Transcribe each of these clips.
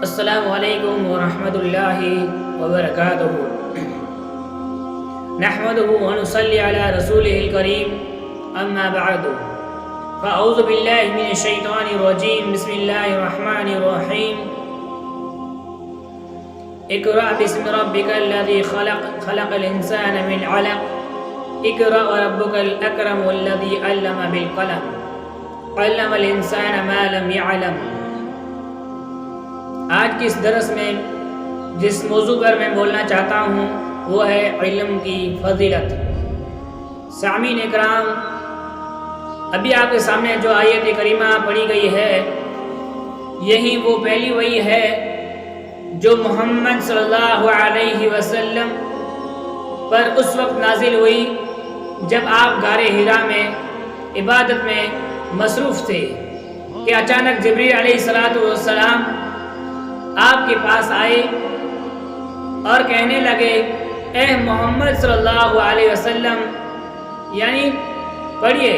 السلام علیکم ورحمۃ اللہ وبرکاتہ۔ نحمده ونصلی علی رسولہ الکریم، اما بعد فاعوذ باللہ من الشیطان الرجیم، بسم اللہ الرحمن الرحیم۔ اقرأ باسم ربک الذی خلق، خلق الانسان من علق، اقرأ وربک الاکرم الذی علم بالقلم، علم الانسان ما لم يعلم۔ آج کی اس درس میں جس موضوع پر میں بولنا چاہتا ہوں وہ ہے علم کی فضیلت۔ سامعین اکرام، ابھی آپ کے سامنے جو آیت کریمہ پڑھی گئی ہے، یہی وہ پہلی وحی ہے جو محمد صلی اللہ علیہ وسلم پر اس وقت نازل ہوئی جب آپ غار حرا میں عبادت میں مصروف تھے کہ اچانک جبریل علیہ السلام آپ کے پاس آئے اور کہنے لگے، اے محمد صلی اللہ علیہ وسلم، یعنی پڑھیے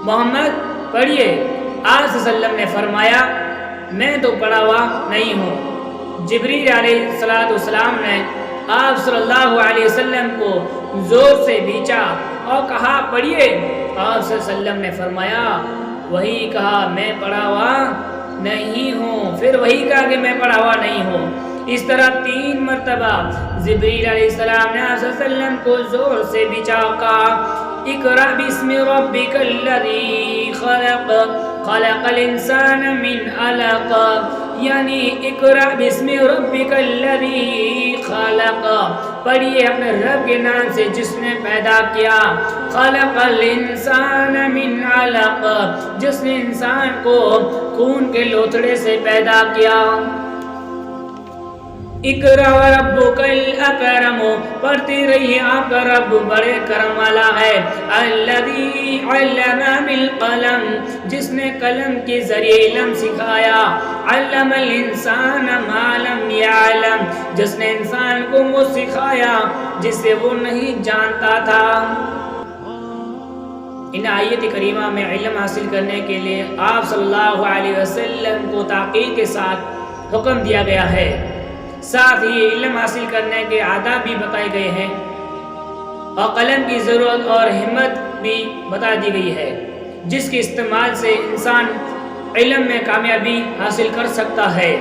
محمد پڑھیے۔ آپ صلی اللہ علیہ وسلم نے فرمایا، میں تو پڑھا ہوا نہیں ہوں۔ جبریل علیہ السلام نے آپ صلی اللہ علیہ وسلم کو زور سے بیچا اور کہا، پڑھیے۔ آپ صلی اللہ علیہ وسلم نے فرمایا، وہی کہا میں پڑھا ہوا نہیں ہوں، پھر وہی کہا کہ میں پڑھا ہوا نہیں ہوں۔ اس طرح 3 مرتبہ جبریل علیہ السلام نے آپ صلی اللہ علیہ وسلم کو زور سے بچا کہا، اقرأ باسم ربک الذی خلق، خلق الانسان من علق، یعنی اقرأ باسم ربک الذی خلق، پڑھیے اپنے رب کے نام سے جس نے پیدا کیا، خلق الانسان من علق، جس نے انسان کو خون کے لوتھڑے سے پیدا کیا۔ اقرأ وربک الاکرم، پڑھتے رہیے آپ کا رب بڑے کرم والا ہے، الذی علم بالقلم، جس نے قلم کے ذریعے علم سکھایا، علم الانسان ما لم يعلم، جس نے انسان کو وہ سکھایا جس سے وہ نہیں جانتا تھا۔ ان آیت کریمہ میں علم حاصل کرنے کے لیے آپ صلی اللہ علیہ وسلم کو تاکید کے ساتھ حکم دیا گیا ہے، ساتھ ہی علم حاصل کرنے کے آداب بھی بتائے گئے ہیں اور قلم کی ضرورت اور ہمت بھی بتا دی گئی ہے، جس کے استعمال سے انسان علم میں کامیابی حاصل کر سکتا ہے۔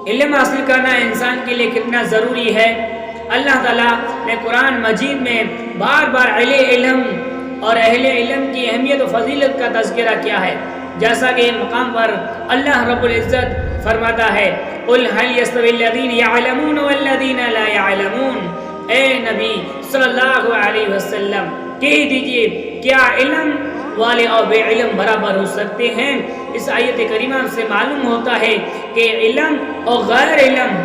علم حاصل کرنا انسان کے لیے کتنا ضروری ہے، اللہ تعالیٰ نے قرآن مجید میں بار بار اہل علم اور اہل علم کی اہمیت و فضیلت کا تذکرہ کیا ہے، جیسا کہ مقام پر اللہ رب العزت فرماتا ہے، قُلْ هَلْ يَسْتَوِي الَّذِينَ يَعْلَمُونَ وَالَّذِينَ لَا يَعْلَمُونَ، اے نبی صلی اللہ علیہ وسلم کہہ دیجئے، کیا علم والے اور بے علم برابر ہو سکتے ہیں؟ اس آیت کریمہ سے معلوم ہوتا ہے کہ علم اور غیر علم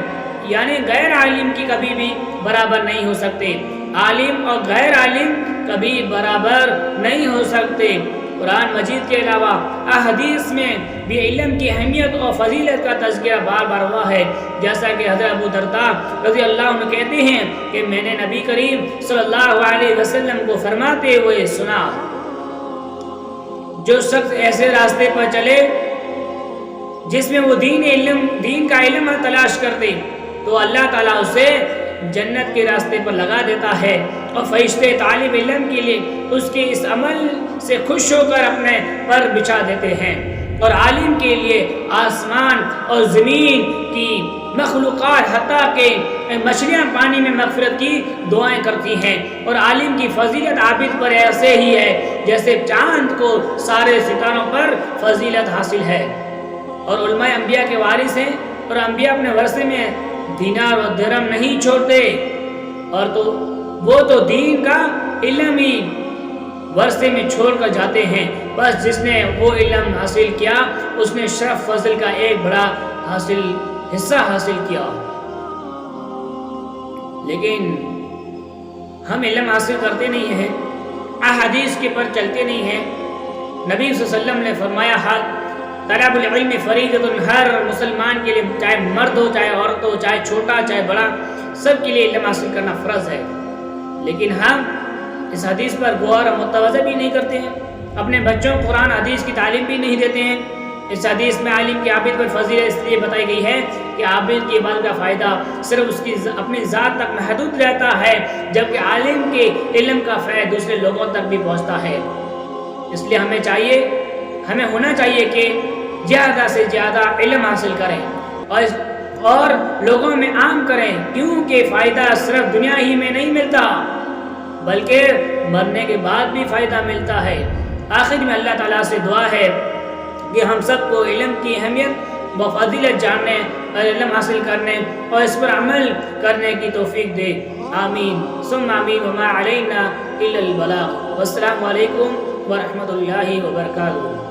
یعنی غیر عالم کی کبھی بھی برابر نہیں ہو سکتے، عالم اور غیر عالم کبھی برابر نہیں ہو سکتے۔ قرآن مجید کے علاوہ احادیث میں بھی علم کی اہمیت اور فضیلت کا تذکرہ بار بار ہوا ہے، جیسا کہ حضرت ابو درداء رضی اللہ عنہ کہتے ہیں کہ میں نے نبی کریم صلی اللہ علیہ وسلم کو فرماتے ہوئے سنا، جو شخص ایسے راستے پر چلے جس میں وہ دین کا علم تلاش کرتے تو اللہ تعالیٰ اسے جنت کے راستے پر لگا دیتا ہے، اور فرشتے طالب علم کے لیے اس کے اس عمل سے خوش ہو کر اپنے پر بچھا دیتے ہیں، اور عالم کے لیے آسمان اور زمین کی مخلوقات حتیٰ کہ مچھلیاں پانی میں مغفرت کی دعائیں کرتی ہیں، اور عالم کی فضیلت عابد پر ایسے ہی ہے جیسے چاند کو سارے ستاروں پر فضیلت حاصل ہے۔ اور علماء انبیاء کے وارث ہیں، اور انبیاء اپنے ورثے میں دینار و درہم نہیں چھوڑتے، اور تو وہ تو دین کا علم ہی ورثے میں چھوڑ کر جاتے ہیں، بس جس نے وہ علم حاصل کیا اس نے شرف فضل کا ایک بڑا حصہ حاصل کیا۔ لیکن ہم علم حاصل کرتے نہیں ہیں، احادیث کے پر چلتے نہیں ہیں۔ نبی صلی اللہ علیہ وسلم نے فرمایا، طلب العلم فریضۃ، ہر مسلمان کے لیے، چاہے مرد ہو چاہے عورت ہو، چاہے چھوٹا چاہے بڑا، سب کے لیے علم حاصل کرنا فرض ہے۔ لیکن ہم اس حدیث پر غور و متوجہ بھی نہیں کرتے ہیں، اپنے بچوں کو قرآن حدیث کی تعلیم بھی نہیں دیتے ہیں، اس حدیث میں عالم کے عابد پر فضیلت اس لیے بتائی گئی ہے کہ عابد کی عبادت کا فائدہ صرف اس کی اپنی ذات تک محدود رہتا ہے، جبکہ عالم کے علم کا فیض دوسرے لوگوں تک بھی پہنچتا ہے۔ اس لیے ہمیں ہونا چاہیے کہ زیادہ سے زیادہ علم حاصل کریں اور لوگوں میں عام کریں، کیونکہ فائدہ صرف دنیا ہی میں نہیں ملتا بلکہ مرنے کے بعد بھی فائدہ ملتا ہے۔ آخر میں اللہ تعالیٰ سے دعا ہے کہ ہم سب کو علم کی اہمیت و فضیلت جاننے اور علم حاصل کرنے اور اس پر عمل کرنے کی توفیق دے۔ آمین ثم آمین وما علینا الا البلاغ۔ والسلام علیکم ورحمۃ اللہ وبرکاتہ۔